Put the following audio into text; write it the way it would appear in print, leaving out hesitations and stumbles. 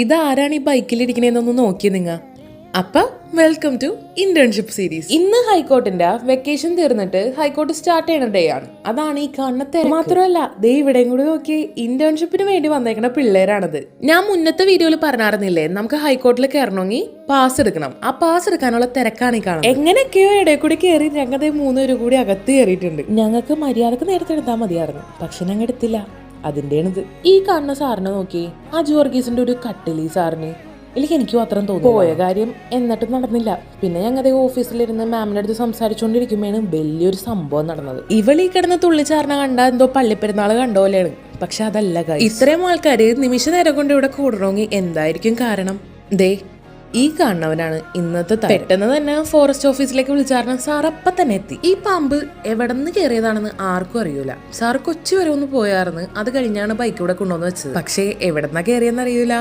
ഇതാരാണ് ഈ ബൈക്കിലിരിക്കണേന്നൊന്ന് നോക്കി നിങ്ങ. അപ്പൊ വെൽക്കം ടു ഇന്റേൺഷിപ്പ് സീരീസ്. ഇന്ന് ഹൈക്കോർട്ടിന്റെ വെക്കേഷൻ തീർന്നിട്ട് ഹൈക്കോർട്ട് സ്റ്റാർട്ട് ചെയ്യുന്ന ഡേ ആണ്. അതാണ് ഈ കാണുന്ന മാത്രമല്ല ദേ ഇവിടെയും കൂടി നോക്കി ഇന്റേൺഷിപ്പിന് വേണ്ടി വന്നേക്കുന്ന പിള്ളേരാണത്. ഞാൻ മുന്നത്തെ വീഡിയോയിൽ പറഞ്ഞായിരുന്നില്ലേ, നമുക്ക് ഹൈക്കോർട്ടിൽ കയറണമെങ്കിൽ പാസ് എടുക്കണം. ആ പാസ് എടുക്കാനുള്ള തിരക്കാണ് ഈ കാണുന്നത്. എങ്ങനെയൊക്കെയോ ഇടയിൽ കൂടി കയറി ഞങ്ങളുടെ 3 പേര് കൂടി അകത്ത് കയറിയിട്ടുണ്ട്. ഞങ്ങൾക്ക് മര്യാദക്ക് നേരത്തെ എടുത്താൽ മതിയായിരുന്നു, പക്ഷെ ഞങ്ങൾ എടുത്തില്ല. അതിന്റെയാണിത്. ഈ കാണുന്ന സാറിനെ നോക്കി, ആ ജോർഗീസിന്റെ ഒരു കട്ടിലി സാറിന് എനിക്ക് മാത്രം തോന്നി. പോയ കാര്യം എന്നിട്ടും നടന്നില്ല. പിന്നെ ഞങ്ങളുടെ ഓഫീസിലിരുന്ന് മാമിന്റെ അടുത്ത് സംസാരിച്ചുകൊണ്ടിരിക്കുമ്പോഴാണ് വലിയൊരു സംഭവം നടന്നത്. ഇവളീ കിടന്ന് തുള്ളിച്ചാറിനെ കണ്ട എന്തോ പള്ളിപ്പെരുന്നാള് കണ്ടോലെയാണ്. പക്ഷെ അതല്ല. ഇത്രയും ആൾക്കാര് നിമിഷ നേരം കൊണ്ട് ഇവിടെ കൂടണമെങ്കിൽ എന്തായിരിക്കും കാരണം? ദേ ഈ കാണുന്നവനാണ് ഇന്നത്തെ. പെട്ടെന്ന് തന്നെ ഫോറസ്റ്റ് ഓഫീസിലേക്ക് വിളിച്ചാരണം സാർ അപ്പം തന്നെ എത്തി. ഈ പാമ്പ് എവിടെ നിന്ന് കയറിയതാണെന്ന് ആർക്കും അറിയൂല. സാർ കൊച്ചി വരെ ഒന്ന് പോയാർന്ന്. അത് കഴിഞ്ഞാണ് ബൈക്ക് ഇവിടെ കൊണ്ടുവന്ന് വെച്ചത്. പക്ഷേ എവിടെന്നാ കയറിയെന്ന് അറിയൂല.